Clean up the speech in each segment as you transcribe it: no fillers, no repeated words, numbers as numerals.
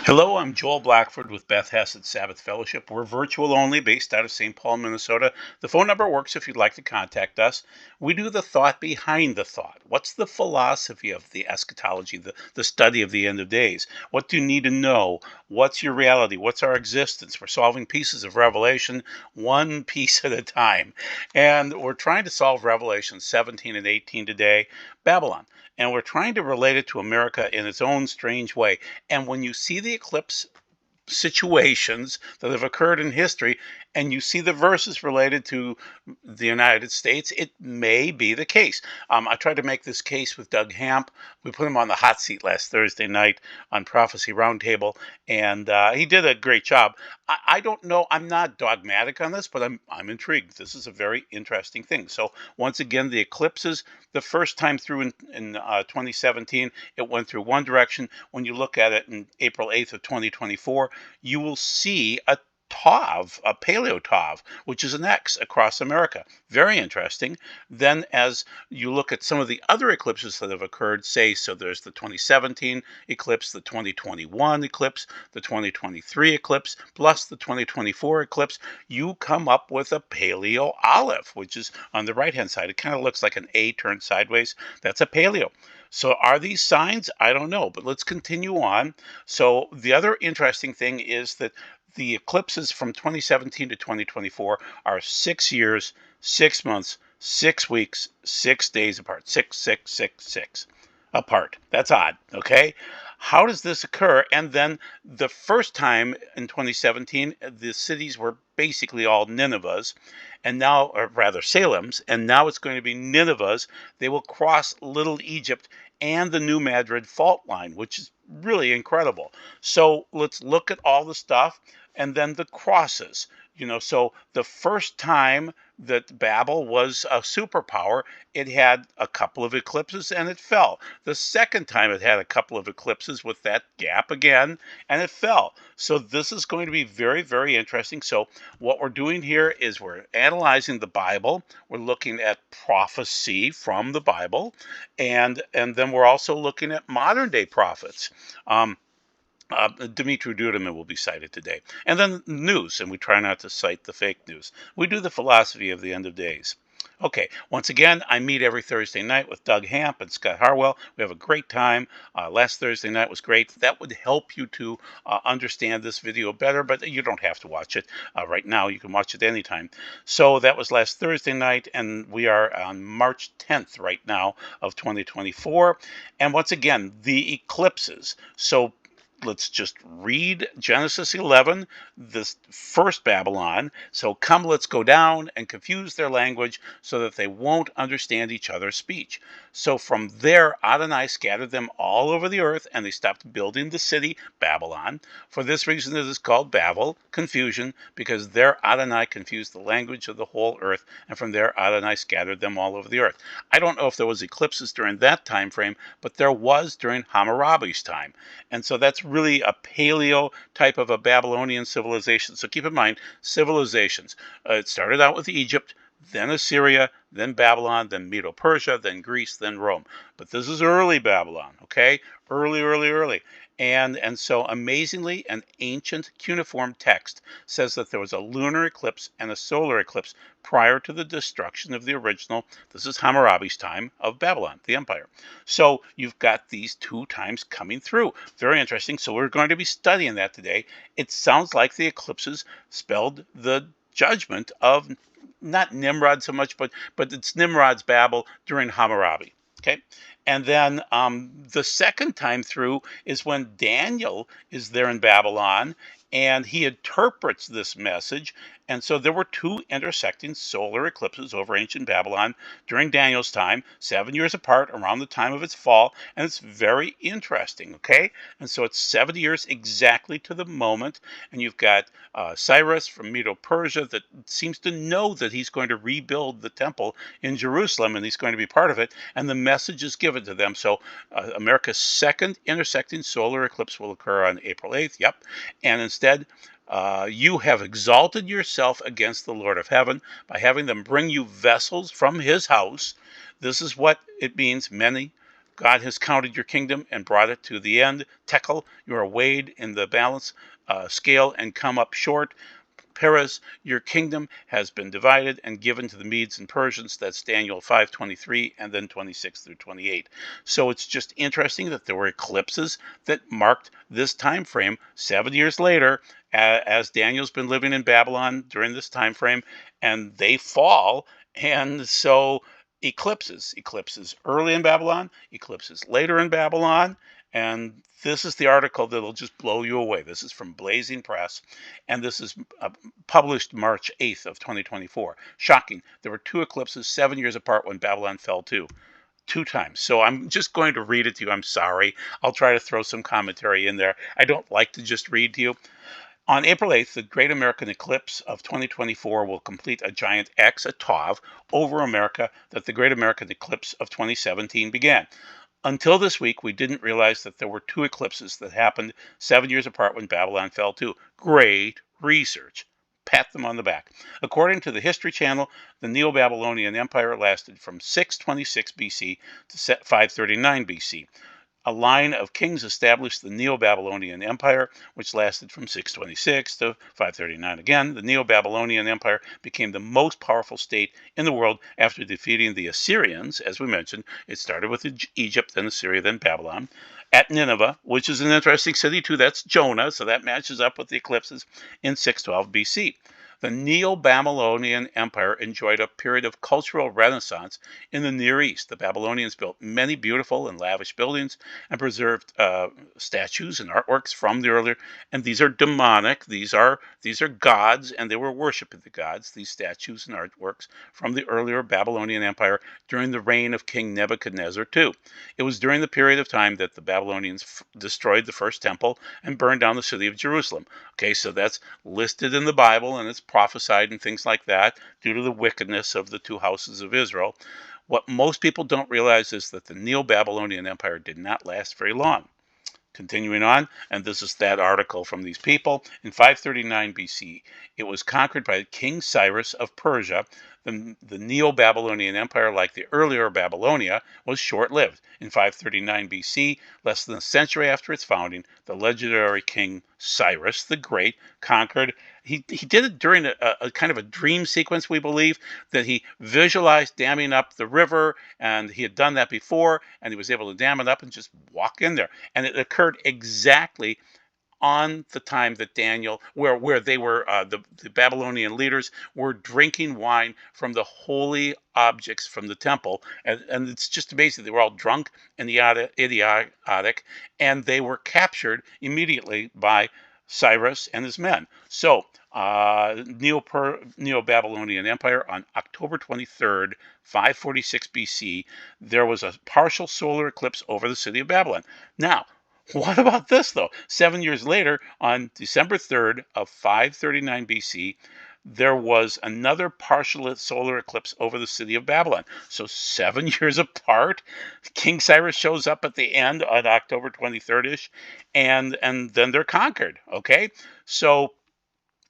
Hello, I'm Joel Blackford with Beth Hesed Sabbath Fellowship. We're virtual only, based out of St. Paul, Minnesota. The phone number works if you'd like to contact us. We do the thought behind the thought. What's the philosophy of the eschatology, the study of the end of days? What do you need to know? What's your reality? What's our existence? We're solving pieces of Revelation, one piece at a time. And we're trying to solve Revelation 17 and 18 today, Babylon. And we're trying to relate it to America in its own strange way. And when you see the eclipse situations that have occurred in history and you see the verses related to the United States, it may be the case. I tried to make this case with Doug Hamp. We put him on the hot seat last Thursday night on Prophecy Roundtable, and he did a great job. I don't know. I'm not dogmatic on this, but I'm intrigued. This is a very interesting thing. So once again, the eclipses, the first time through in 2017, it went through one direction. When you look at it in April 8th of 2024, you will see a tav, a paleotav, which is an X across America. Very interesting. Then, as you look at some of the other eclipses that have occurred, say, so there's the 2017 eclipse, the 2021 eclipse, the 2023 eclipse, plus the 2024 eclipse, you come up with a paleo olive, which is on the right hand side. It kind of looks like an A turned sideways. That's a paleo. So are these signs? I don't know, but let's continue on. So the other interesting thing is that the eclipses from 2017 to 2024 are 6 years, 6 months, 6 weeks, 6 days apart. 6 apart. That's odd, okay? How does this occur? And then the first time in 2017, the cities were basically all Ninevehs, and now, or rather Salem's, and now it's going to be Ninevehs. They will cross Little Egypt and the New Madrid fault line, which is really incredible. So let's look at all the stuff and then the crosses. So the first time that Babel was a superpower, it had a couple of eclipses and it fell. The second time it had a couple of eclipses with that gap again and it fell. So this is going to be very, very interesting. So what we're doing here is we're analyzing the Bible. We're looking at prophecy from the Bible, and then we're also looking at modern day prophets. Dmitry Duduman will be cited today. And then news, and we try not to cite the fake news. We do the philosophy of the end of days. Okay, once again, I meet every Thursday night with Doug Hamp and Scott Harwell. We have a great time. Last Thursday night was great. That would help you to understand this video better, but you don't have to watch it right now. You can watch it anytime. So that was last Thursday night, and we are on March 10th right now of 2024. And once again, the eclipses. So let's just read Genesis 11, this first Babylon. So come, let's go down and confuse their language so that they won't understand each other's speech. So from there, Adonai scattered them all over the earth, and they stopped building the city, Babylon. For this reason, it is called Babel, confusion, because there Adonai confused the language of the whole earth, and from there Adonai scattered them all over the earth. I don't know if there was eclipses during that time frame, but there was during Hammurabi's time. And so that's really a paleo type of a Babylonian civilization. So keep in mind, civilizations. It started out with Egypt, then Assyria, then Babylon, then Medo-Persia, then Greece, then Rome. But this is early Babylon, okay? Early. And so amazingly, an ancient cuneiform text says that there was a lunar eclipse and a solar eclipse prior to the destruction of the original, this is Hammurabi's time, of Babylon, the empire. So you've got these two times coming through. Very interesting. So we're going to be studying that today. It sounds like the eclipses spelled the judgment of not Nimrod so much, but it's Nimrod's Babel during Hammurabi. Okay. And then the second time through is when Daniel is there in Babylon and he interprets this message. And so there were two intersecting solar eclipses over ancient Babylon during Daniel's time, 7 years apart around the time of its fall. And it's very interesting, okay? And so it's 70 years exactly to the moment. And you've got Cyrus from Medo-Persia that seems to know that he's going to rebuild the temple in Jerusalem and he's going to be part of it. And the message is given to them. So America's second intersecting solar eclipse will occur on April 8th. Yep. And instead, you have exalted yourself against the Lord of heaven by having them bring you vessels from his house. This is what it means. Many God has counted your kingdom and brought it to the end. Tekel, you are weighed in the balance scale and come up short. Perez, your kingdom has been divided and given to the Medes and Persians. That's Daniel 5:23 and then 26 through 28. So it's just interesting that there were eclipses that marked this time frame 7 years later, as Daniel's been living in Babylon during this time frame, and they fall. And so eclipses early in Babylon, eclipses later in Babylon. And this is the article that'll just blow you away. This is from Blazing Press, and this is published March 8th of 2024. Shocking. There were two eclipses 7 years apart when Babylon fell too. Two times. So I'm just going to read it to you. I'm sorry. I'll try to throw some commentary in there. I don't like to just read to you. On April 8th, the Great American Eclipse of 2024 will complete a giant X, a TOV, over America that the Great American Eclipse of 2017 began. Until this week, we didn't realize that there were two eclipses that happened 7 years apart when Babylon fell too. Great research. Pat them on the back. According to the History Channel, the Neo-Babylonian Empire lasted from 626 BC to 539 BC. A line of kings established the Neo-Babylonian Empire, which lasted from 626 to 539 again. The Neo-Babylonian Empire became the most powerful state in the world after defeating the Assyrians. As we mentioned, it started with Egypt, then Assyria, then Babylon. At Nineveh, which is an interesting city too, that's Jonah, so that matches up with the eclipses in 612 BC. The Neo-Babylonian Empire enjoyed a period of cultural renaissance in the Near East. The Babylonians built many beautiful and lavish buildings and preserved statues and artworks from the earlier. And these are demonic. These are gods, and they were worshiping the gods. These statues and artworks from the earlier Babylonian Empire during the reign of King Nebuchadnezzar II. It was during the period of time that the Babylonians destroyed the first temple and burned down the city of Jerusalem. Okay, so that's listed in the Bible, and it's prophesied and things like that due to the wickedness of the two houses of Israel. What most people don't realize is that the Neo-Babylonian Empire did not last very long. Continuing on, and this is that article from these people. In 539 BC, it was conquered by King Cyrus of Persia. The Neo-Babylonian Empire, like the earlier Babylonia, was short-lived. In 539 BC, less than a century after its founding, the legendary King Cyrus the Great conquered. He did it during a kind of a dream sequence, we believe, that he visualized damming up the river, and he had done that before, and he was able to dam it up and just walk in there. And it occurred exactly on the time that Daniel, where they were, the Babylonian leaders were drinking wine from the holy objects from the temple. And it's just amazing. They were all drunk and idiotic, and they were captured immediately by Cyrus and his men. So, Neo-Babylonian Empire on October 23rd, 546 BC, there was a partial solar eclipse over the city of Babylon. Now, what about this, though? 7 years later, on December 3rd of 539 BC, there was another partial solar eclipse over the city of Babylon. So 7 years apart, King Cyrus shows up at the end on October 23rd-ish, and then they're conquered, okay? So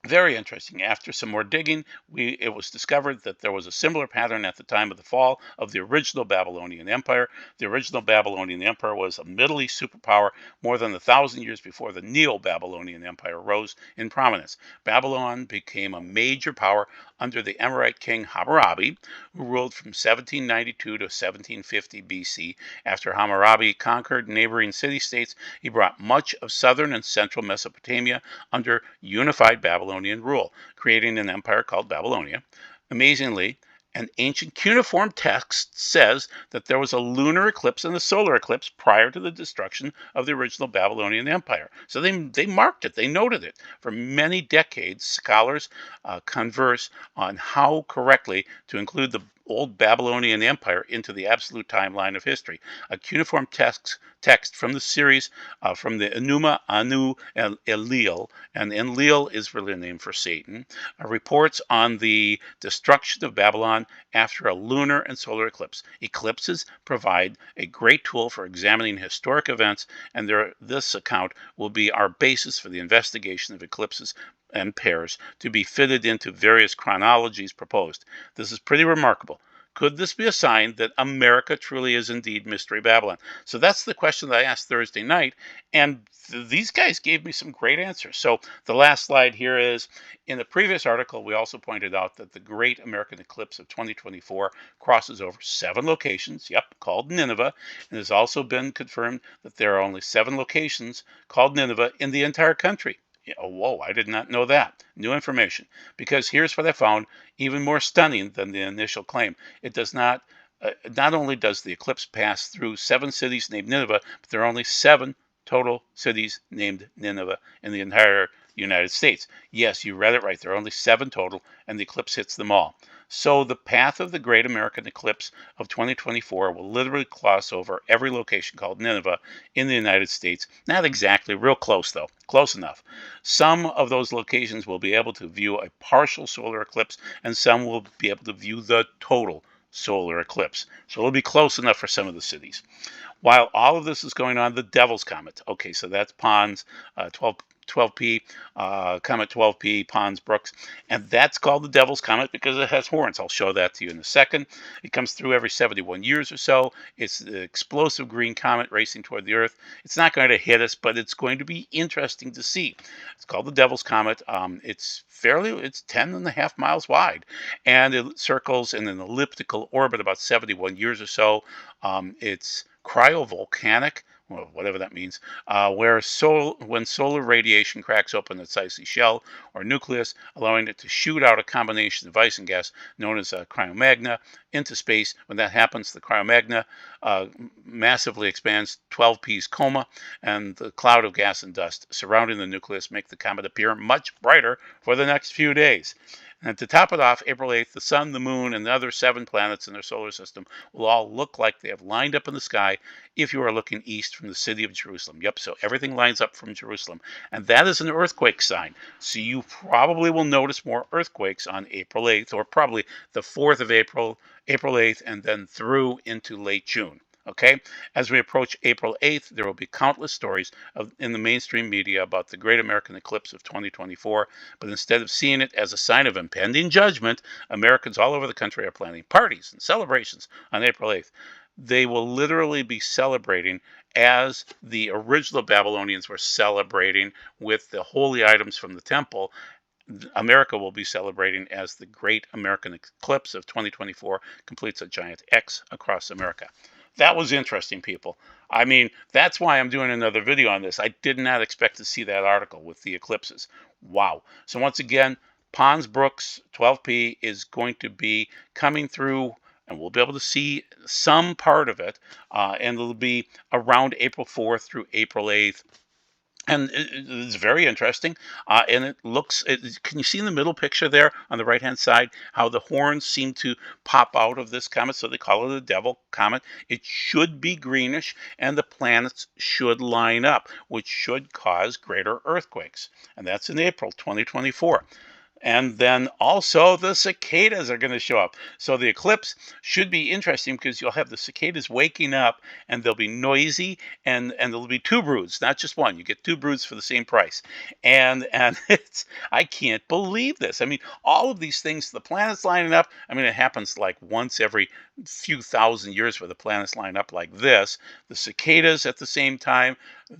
very interesting. After some more digging, it was discovered that there was a similar pattern at the time of the fall of the original Babylonian Empire. The original Babylonian Empire was a Middle East superpower more than 1,000 years before the Neo-Babylonian Empire rose in prominence. Babylon became a major power under the Emirate king Hammurabi, who ruled from 1792 to 1750 BC. After Hammurabi conquered neighboring city-states, he brought much of southern and central Mesopotamia under unified Babylonian rule, creating an empire called Babylonia. Amazingly, an ancient cuneiform text says that there was a lunar eclipse and a solar eclipse prior to the destruction of the original Babylonian Empire. So they marked it, they noted it. For many decades, scholars converse on how correctly to include the old Babylonian Empire into the absolute timeline of history. A cuneiform text from the series from the Enuma Anu Elil, and Enlil is really a name for Satan, reports on the destruction of Babylon after a lunar and solar eclipse. Eclipses provide a great tool for examining historic events, and this account will be our basis for the investigation of eclipses and pairs to be fitted into various chronologies proposed. This is pretty remarkable. Could this be a sign that America truly is indeed Mystery Babylon? So that's the question that I asked Thursday night, and these guys gave me some great answers. So the last slide here is, in the previous article, we also pointed out that the Great American Eclipse of 2024 crosses over 7 locations, called Nineveh, and it has also been confirmed that there are only 7 locations called Nineveh in the entire country. Yeah, oh, whoa, I did not know that. New information. Because here's what I found even more stunning than the initial claim. It does not only does the eclipse pass through 7 cities named Nineveh, but there are only 7 total cities named Nineveh in the entire United States. Yes, you read it right. There are only 7 total, and the eclipse hits them all. So the path of the Great American Eclipse of 2024 will literally cross over every location called Nineveh in the United States. Not exactly, real close though, close enough. Some of those locations will be able to view a partial solar eclipse, and some will be able to view the total solar eclipse. So it'll be close enough for some of the cities. While all of this is going on, the Devil's Comet. Okay, so that's Pons 12P, Comet 12P, Pons Brooks. And that's called the Devil's Comet because it has horns. I'll show that to you in a second. It comes through every 71 years or so. It's an explosive green comet racing toward the Earth. It's not going to hit us, but it's going to be interesting to see. It's called the Devil's Comet. It's 10.5 miles wide, and it circles in an elliptical orbit about 71 years or so. It's cryovolcanic, well, whatever that means, when solar radiation cracks open its icy shell or nucleus, allowing it to shoot out a combination of ice and gas known as cryomagna into space. When that happens, the cryomagna massively expands 12P's coma, and the cloud of gas and dust surrounding the nucleus make the comet appear much brighter for the next few days. And to top it off, April 8th, the sun, the moon, and the other 7 planets in their solar system will all look like they have lined up in the sky if you are looking east from the city of Jerusalem. Yep, so everything lines up from Jerusalem. And that is an earthquake sign. So you probably will notice more earthquakes on April 8th, or probably the 4th of April, April 8th, and then through into late June. Okay, as we approach April 8th, there will be countless stories in the mainstream media about the Great American Eclipse of 2024. But instead of seeing it as a sign of impending judgment, Americans all over the country are planning parties and celebrations on April 8th. They will literally be celebrating as the original Babylonians were celebrating with the holy items from the temple. America will be celebrating as the Great American Eclipse of 2024 completes a giant X across America. That was interesting, people. I mean, that's why I'm doing another video on this. I did not expect to see that article with the eclipses. Wow. So once again, Pons Brooks 12P is going to be coming through, and we'll be able to see some part of it, and it'll be around April 4th through April 8th. And it's very interesting. And it looks, can you see in the middle picture there on the right-hand side how the horns seem to pop out of this comet? So they call it a devil comet. It should be greenish, and the planets should line up, which should cause greater earthquakes. And that's in April 2024. And then also the cicadas are going to show up. So the eclipse should be interesting because you'll have the cicadas waking up, and they'll be noisy, and there'll be 2 broods, not just one. You get 2 broods for the same price. And it's, I can't believe this. I mean, all of these things, the planets lining up, I mean, it happens like once every few thousand years where the planets line up like this. The cicadas at the same time,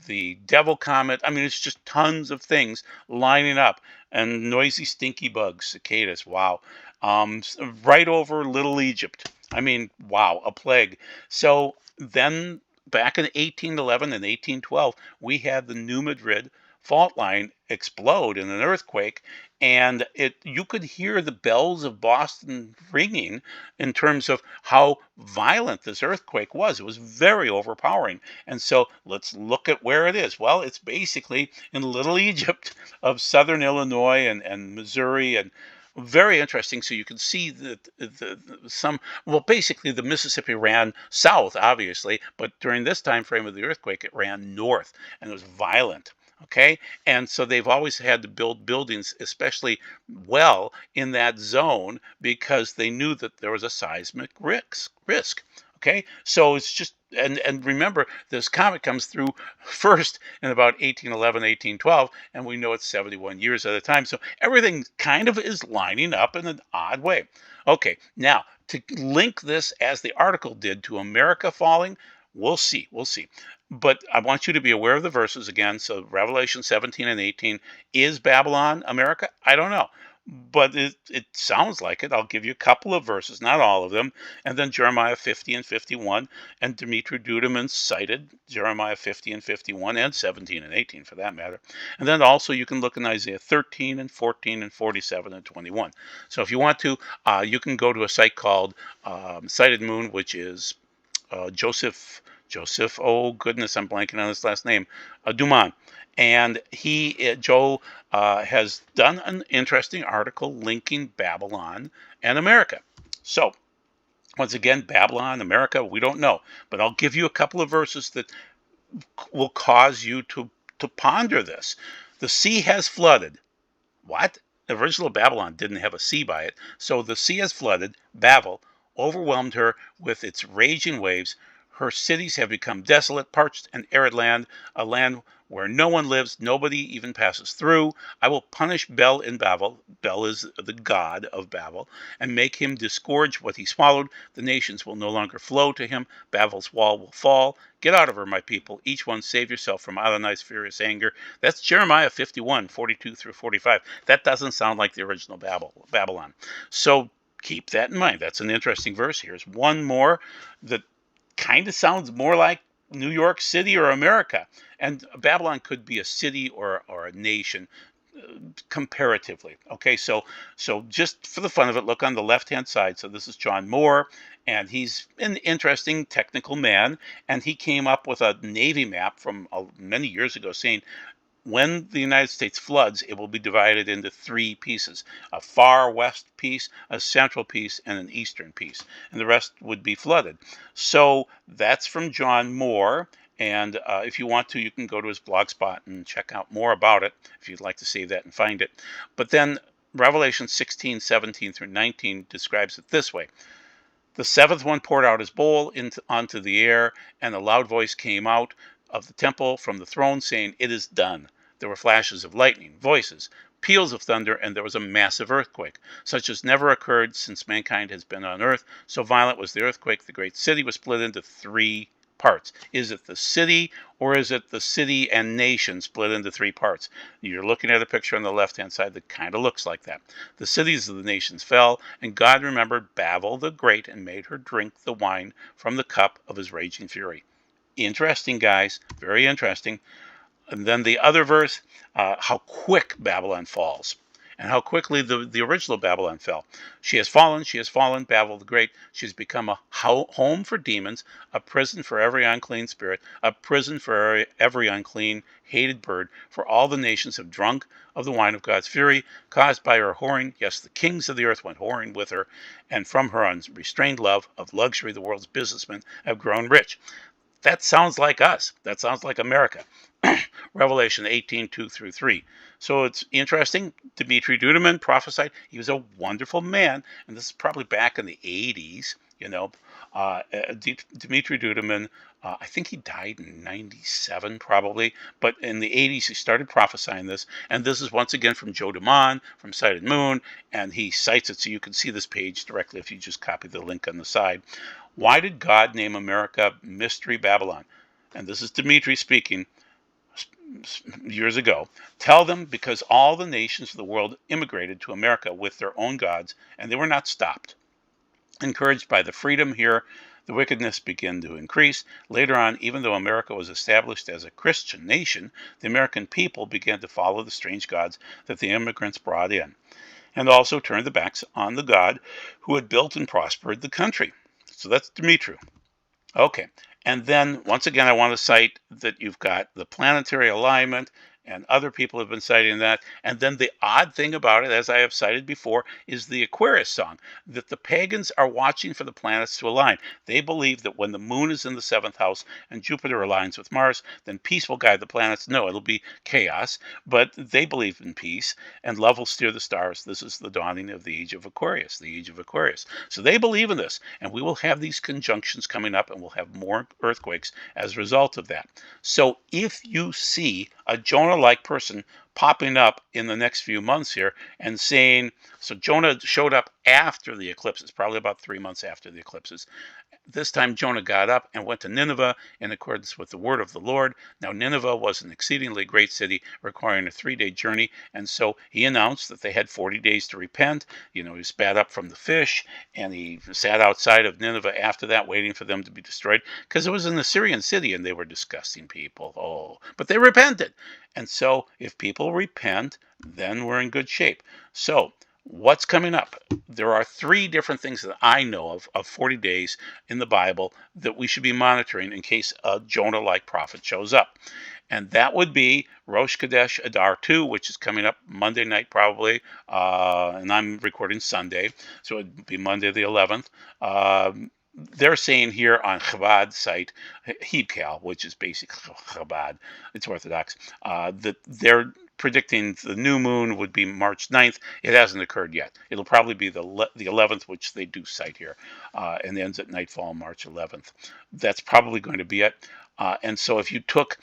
the devil comet. I mean, it's just tons of things lining up. And noisy, stinky bugs, cicadas. Wow. Right over Little Egypt. I mean, wow, a plague. So then back in 1811 and 1812, we had the New Madrid fault line explode in an earthquake, and you could hear the bells of Boston ringing in terms of how violent this earthquake was. It was very overpowering. And so let's look at where it is. Well, it's basically in Little Egypt of southern Illinois and Missouri, and very interesting. So you can see that basically the Mississippi ran south, obviously, but during this time frame of the earthquake, it ran north, and it was violent. Okay, and so they've always had to build buildings especially well in that zone because they knew that there was a seismic risk. Okay, so it's just And remember, this comet comes through first in about 1811, 1812, and we know it's 71 years at a time. So everything kind of is lining up in an odd way. Okay, now to link this as the article did to America falling, we'll see. We'll see. But I want you to be aware of the verses again. So Revelation 17 and 18, is Babylon America? I don't know. But it sounds like it. I'll give you a couple of verses, not all of them. And then Jeremiah 50 and 51. And Dimitri Duduman cited Jeremiah 50 and 51 and 17 and 18 for that matter. And then also you can look in Isaiah 13 and 14 and 47 and 21. So if you want to, you can go to a site called Sighted Moon, which is Joseph, oh goodness, I'm blanking on his last name, Duman. And Joe has done an interesting article linking Babylon and America. So once again, Babylon, America, we don't know. But I'll give you a couple of verses that will cause you to ponder this. The sea has flooded. What? The original Babylon didn't have a sea by it. So the sea has flooded. Babel overwhelmed her with its raging waves. Her cities have become desolate, parched, and arid land, a land where no one lives, nobody even passes through. I will punish Bel in Babel. Bel is the god of Babel, and make him disgorge what he swallowed. The nations will no longer flow to him. Babel's wall will fall. Get out of her, my people. Each one save yourself from Adonai's furious anger. That's Jeremiah 51, 42 through 45. That doesn't sound like the original Babylon. So keep that in mind. That's an interesting verse. Here's one more that kind of sounds more like New York City or America. And Babylon could be a city or a nation comparatively. Okay, so just for the fun of it, look on the left-hand side. So this is John Moore, and he's an interesting technical man, and he came up with a Navy map from many years ago saying when the United States floods, it will be divided into three pieces: a far west piece, a central piece, and an eastern piece. And the rest would be flooded. So that's from John Moore. And if you want to, you can go to his blog spot and check out more about it if you'd like to save that and find it. But then Revelation 16, 17 through 19 describes it this way. The seventh one poured out his bowl onto the air, and a loud voice came out of the temple from the throne saying, "It is done." There were flashes of lightning, voices, peals of thunder, and there was a massive earthquake, such as never occurred since mankind has been on earth. So violent was the earthquake, the great city was split into three parts. Is it the city, or is it the city and nation split into three parts? You're looking at a picture on the left-hand side that kind of looks like that. The cities of the nations fell, and God remembered Babel the Great and made her drink the wine from the cup of his raging fury. Interesting, guys. Very interesting. And then the other verse, how quick Babylon falls, and how quickly the original Babylon fell. She has fallen, Babel the Great. She has become a home for demons, a prison for every unclean spirit, a prison for every unclean, hated bird. For all the nations have drunk of the wine of God's fury, caused by her whoring. Yes, the kings of the earth went whoring with her, and from her unrestrained love of luxury, the world's businessmen have grown rich. That sounds like us. That sounds like America. Revelation 18, 2 through 3. So it's interesting. Dimitri Duduman prophesied. He was a wonderful man, and this is probably back in the 80s, you know. Dimitri Duduman, I think he died in 97 probably, but in the 80s he started prophesying this, and this is once again from Joe DeMond, from Sighted Moon, and he cites it so you can see this page directly if you just copy the link on the side. Why did God name America Mystery Babylon? And this is Dimitri speaking years ago. Tell them, because all the nations of the world immigrated to America with their own gods, and they were not stopped. Encouraged by the freedom here, the wickedness began to increase. Later on, even though America was established as a Christian nation, the American people began to follow the strange gods that the immigrants brought in, and also turned their backs on the God who had built and prospered the country. So that's Dimitri. Okay, and then once again, I want to cite that you've got the planetary alignment and other people have been citing that. And then the odd thing about it, as I have cited before, is the Aquarius song, that the pagans are watching for the planets to align. They believe that when the moon is in the seventh house and Jupiter aligns with Mars, then peace will guide the planets. No, it'll be chaos, but they believe in peace, and love will steer the stars. This is the dawning of the age of Aquarius, the age of Aquarius. So they believe in this, and we will have these conjunctions coming up, and we'll have more earthquakes as a result of that. So if you see a Jonah-like person popping up in the next few months here and saying, so Jonah showed up after the eclipses, probably about 3 months after the eclipses. This time Jonah got up and went to Nineveh in accordance with the word of the Lord. Now Nineveh was an exceedingly great city requiring a 3-day journey, and so he announced that they had 40 days to repent. He spat up from the fish, and he sat outside of Nineveh after that waiting for them to be destroyed, because it was an Assyrian city and they were disgusting people. But they repented. And so if people repent, then we're in good shape. So what's coming up? There are 3 different things that I know of 40 days in the Bible that we should be monitoring in case a Jonah-like prophet shows up. And that would be Rosh Chodesh Adar 2, which is coming up Monday night probably, and I'm recording Sunday, so it would be Monday the 11th. They're saying here on Chabad site, Hebcal, which is basically Chabad, it's Orthodox, that they're predicting the new moon would be March 9th. It hasn't occurred yet. It'll probably be the 11th, which they do cite here, and ends at nightfall March 11th. That's probably going to be it. And so if you took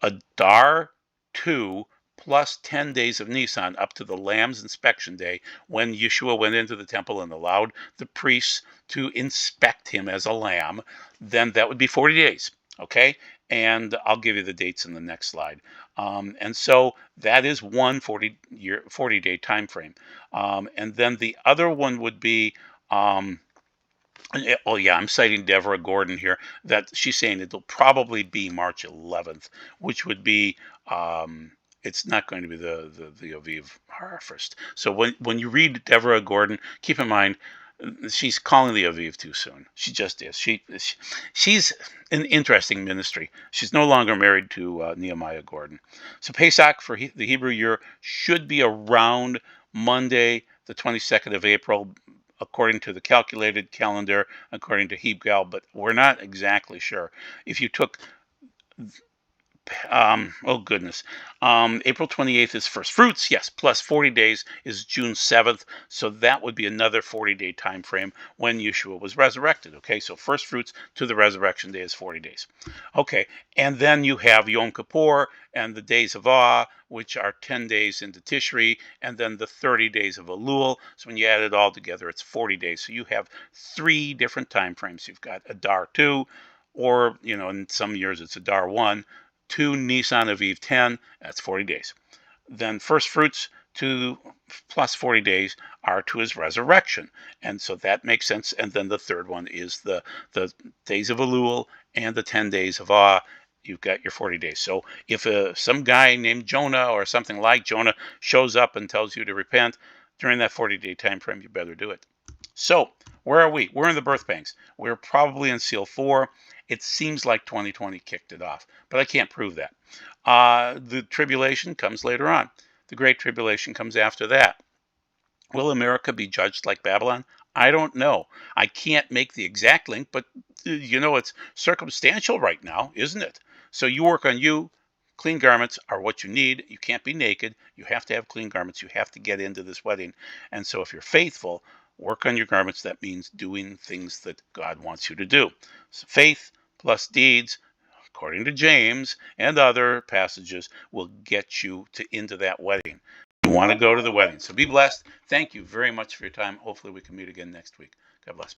Adar 2 plus 10 days of Nisan up to the Lamb's inspection day, when Yeshua went into the temple and allowed the priests to inspect him as a lamb, then that would be 40 days. Okay? And I'll give you the dates in the next slide. And so that is one 40-day time frame. And then the other one would be, oh yeah, I'm citing Deborah Gordon here, that she's saying it'll probably be March 11th, which would be, it's not going to be the Aviv Harvest. So when you read Deborah Gordon, keep in mind, she's calling the Aviv too soon. She just is. She's an interesting ministry. She's no longer married to Nehemiah Gordon. So Pesach for the Hebrew year should be around Monday, the 22nd of April, according to the calculated calendar, according to Hebgal, but we're not exactly sure. If you took oh goodness, April 28th is first fruits, yes, plus 40 days is June 7th, so that would be another 40-day time frame when Yeshua was resurrected. Okay, so first fruits to the resurrection day is 40 days. Okay, and then you have Yom Kippur and the days of awe, which are 10 days into Tishri, and then the 30 days of Elul. So when you add it all together, it's 40 days. So you have 3 different time frames. You've got Adar 2, or in some years it's Adar 1, 2 Nisan Aviv 10, that's 40 days. Then first fruits to plus 40 days are to his resurrection. And so that makes sense. And then the third one is the days of Elul and the 10 days of awe. You've got your 40 days. So if some guy named Jonah or something like Jonah shows up and tells you to repent during that 40-day time frame, you better do it. So where are we? We're in the birth pangs. We're probably in seal 4. It seems like 2020 kicked it off, but I can't prove that. The tribulation comes later on. The Great Tribulation comes after that. Will America be judged like Babylon? I don't know. I can't make the exact link, but it's circumstantial right now, isn't it? So you work on you. Clean garments are what you need. You can't be naked. You have to have clean garments. You have to get into this wedding. And so if you're faithful, work on your garments. That means doing things that God wants you to do. So faith plus deeds, according to James and other passages, will get you into that wedding. You want to go to the wedding. So be blessed. Thank you very much for your time. Hopefully we can meet again next week. God bless.